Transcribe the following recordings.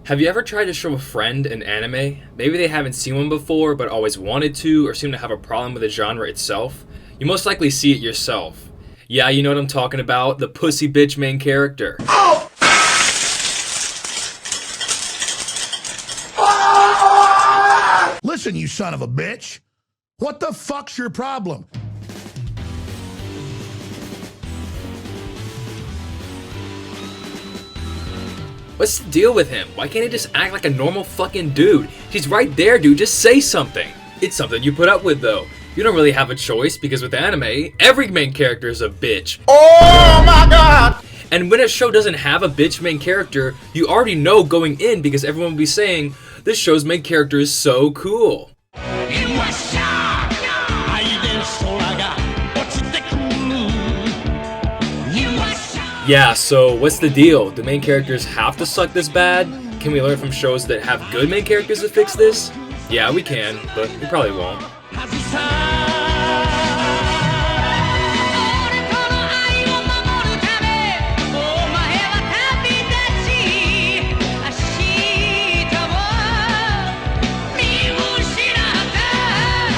Have you ever tried to show a friend an anime? Maybe they haven't seen one before but always wanted to or seem to have a problem with the genre itself. You most likely see it yourself. Yeah, you know what I'm talking about, the pussy bitch main character. Listen, you son of a bitch. What the fuck's your problem? What's the deal with him? Why can't he just act like a normal fucking dude? He's right there, dude, just say something. It's something you put up with though. You don't really have a choice because with anime, every main character is a bitch. Oh my god! And when a show doesn't have a bitch main character, you already know going in because everyone will be saying, this show's main character is so cool. Yeah, so what's the deal? Do main characters have to suck this bad? Can we learn from shows that have good main characters to fix this? Yeah, we can, but we probably won't.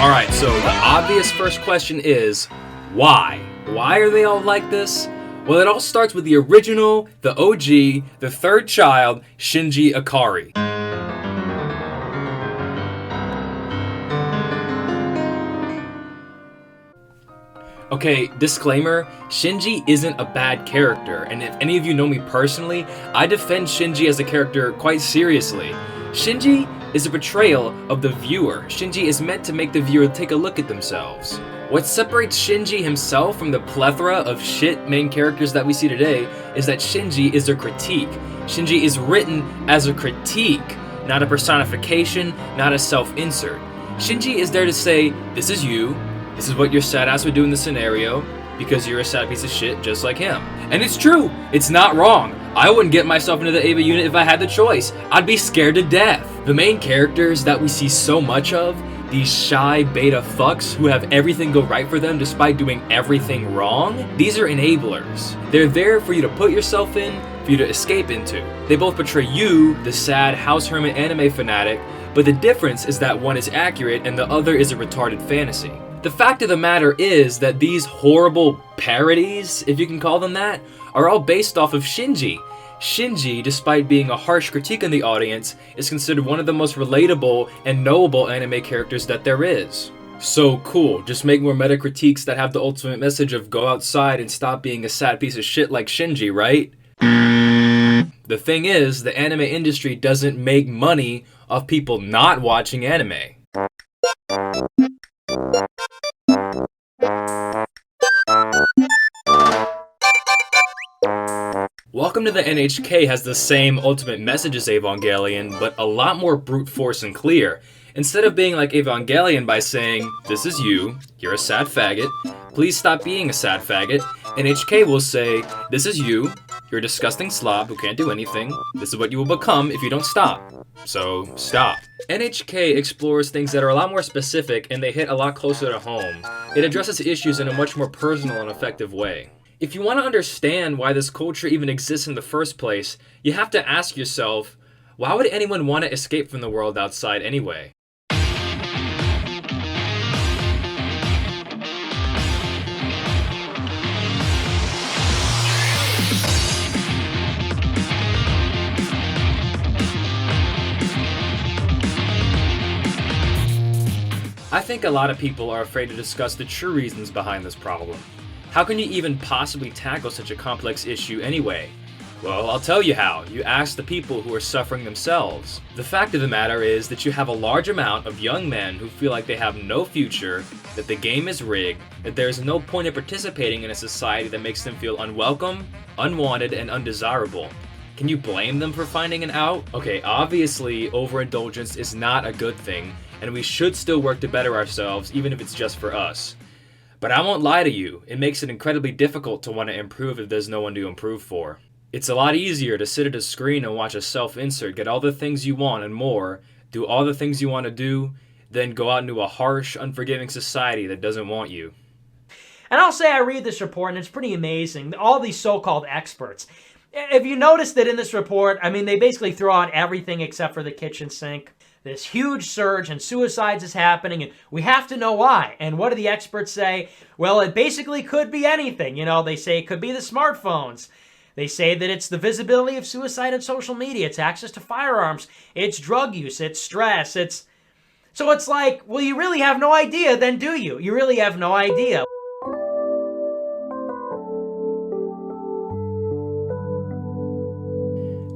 Alright, so the obvious first question is, why? Why are they all like this? Well, it all starts with the original, the OG, the third child, Shinji Ikari. Okay, disclaimer, Shinji isn't a bad character, and if any of you know me personally, I defend Shinji as a character quite seriously. Shinji is a portrayal of the viewer. Shinji is meant to make the viewer take a look at themselves. What separates Shinji himself from the plethora of shit main characters that we see today is that Shinji is a critique. Shinji is written as a critique, not a personification, not a self-insert. Shinji is there to say, this is you, this is what your sad ass would do in this scenario, because you're a sad piece of shit just like him. And it's true, it's not wrong. I wouldn't get myself into the AVA unit if I had the choice. I'd be scared to death. The main characters that we see so much of, these shy beta fucks who have everything go right for them despite doing everything wrong, these are enablers. They're there for you to put yourself in, for you to escape into. They both portray you, the sad house hermit anime fanatic, but the difference is that one is accurate and the other is a retarded fantasy. The fact of the matter is that these horrible parodies, if you can call them that, are all based off of Shinji. Shinji, despite being a harsh critique on the audience, is considered one of the most relatable and knowable anime characters that there is. So cool, just make more meta critiques that have the ultimate message of go outside and stop being a sad piece of shit like Shinji, right? The thing is, the anime industry doesn't make money off people not watching anime. Welcome to the NHK has the same ultimate message as Evangelion, but a lot more brute force and clear. Instead of being like Evangelion by saying, this is you, you're a sad faggot, please stop being a sad faggot, NHK will say, this is you, you're a disgusting slob who can't do anything, this is what you will become if you don't stop. So, stop. NHK explores things that are a lot more specific and they hit a lot closer to home. It addresses issues in a much more personal and effective way. If you want to understand why this culture even exists in the first place, you have to ask yourself, why would anyone want to escape from the world outside anyway? I think a lot of people are afraid to discuss the true reasons behind this problem. How can you even possibly tackle such a complex issue anyway? Well, I'll tell you how. You ask the people who are suffering themselves. The fact of the matter is that you have a large amount of young men who feel like they have no future, that the game is rigged, that there is no point in participating in a society that makes them feel unwelcome, unwanted, and undesirable. Can you blame them for finding an out? Okay, obviously, overindulgence is not a good thing, and we should still work to better ourselves, even if it's just for us. But I won't lie to you, it makes it incredibly difficult to want to improve if there's no one to improve for. It's a lot easier to sit at a screen and watch a self-insert, get all the things you want and more, do all the things you want to do, then go out into a harsh, unforgiving society that doesn't want you. And I'll say I read this report and it's pretty amazing. All these so-called experts. If you noticed that in this report, I mean, they basically throw out everything except for the kitchen sink. This huge surge in suicides is happening, and we have to know why. And what do the experts say? Well, it basically could be anything. You know, they say it could be the smartphones. They say that it's the visibility of suicide on social media. It's access to firearms. It's drug use. It's stress. So it's like, well, you really have no idea, then do you? You really have no idea.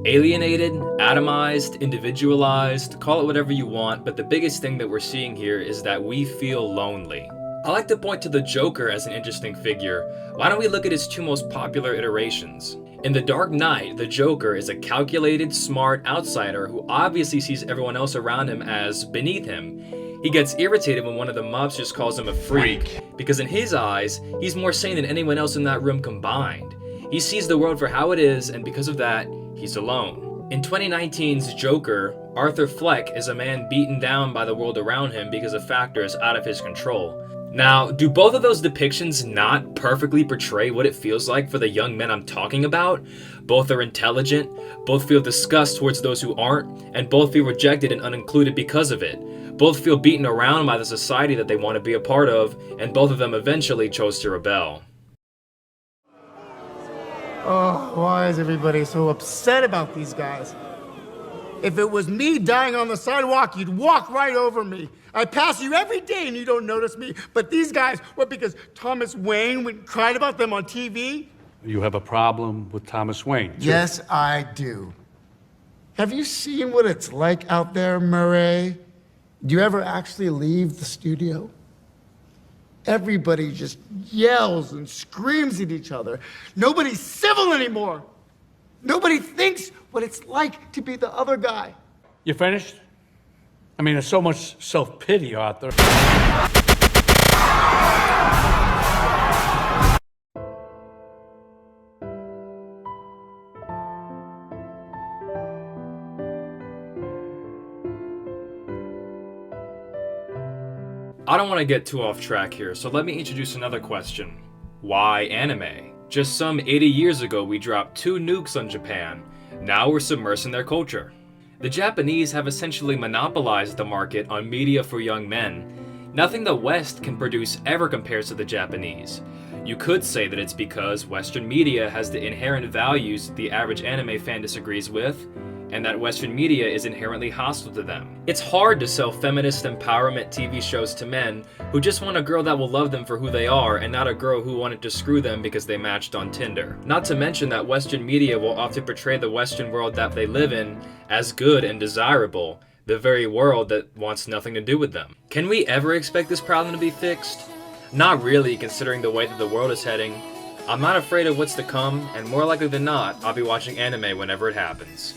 Alienated, atomized, individualized, call it whatever you want, but the biggest thing that we're seeing here is that we feel lonely. I like to point to the Joker as an interesting figure. Why don't we look at his two most popular iterations? In The Dark Knight, the Joker is a calculated, smart outsider who obviously sees everyone else around him as beneath him. He gets irritated when one of the mobsters calls him a freak, because in his eyes, he's more sane than anyone else in that room combined. He sees the world for how it is, and because of that, he's alone. In 2019's Joker, Arthur Fleck is a man beaten down by the world around him because of factors out of his control. Now, do both of those depictions not perfectly portray what it feels like for the young men I'm talking about? Both are intelligent, both feel disgust towards those who aren't, and both feel rejected and unincluded because of it. Both feel beaten around by the society that they want to be a part of, and both of them eventually chose to rebel. Oh, why is everybody so upset about these guys? If it was me dying on the sidewalk, you'd walk right over me. I pass you every day and you don't notice me. But these guys, what, because Thomas Wayne went and cried about them on TV? You have a problem with Thomas Wayne? Yes, I do. Have you seen what it's like out there, Murray? Do you ever actually leave the studio? Everybody just yells and screams at each other. Nobody's civil anymore. Nobody thinks what it's like to be the other guy. You finished? I mean, there's so much self-pity out there. I don't want to get too off track here, so let me introduce another question. Why anime? Just some 80 years ago we dropped 2 nukes on Japan. Now we're submersing their culture. The Japanese have essentially monopolized the market on media for young men. Nothing the West can produce ever compares to the Japanese. You could say that it's because Western media has the inherent values that the average anime fan disagrees with, and that Western media is inherently hostile to them. It's hard to sell feminist empowerment TV shows to men who just want a girl that will love them for who they are and not a girl who wanted to screw them because they matched on Tinder. Not to mention that Western media will often portray the Western world that they live in as good and desirable, the very world that wants nothing to do with them. Can we ever expect this problem to be fixed? Not really, considering the way that the world is heading. I'm not afraid of what's to come, and more likely than not, I'll be watching anime whenever it happens.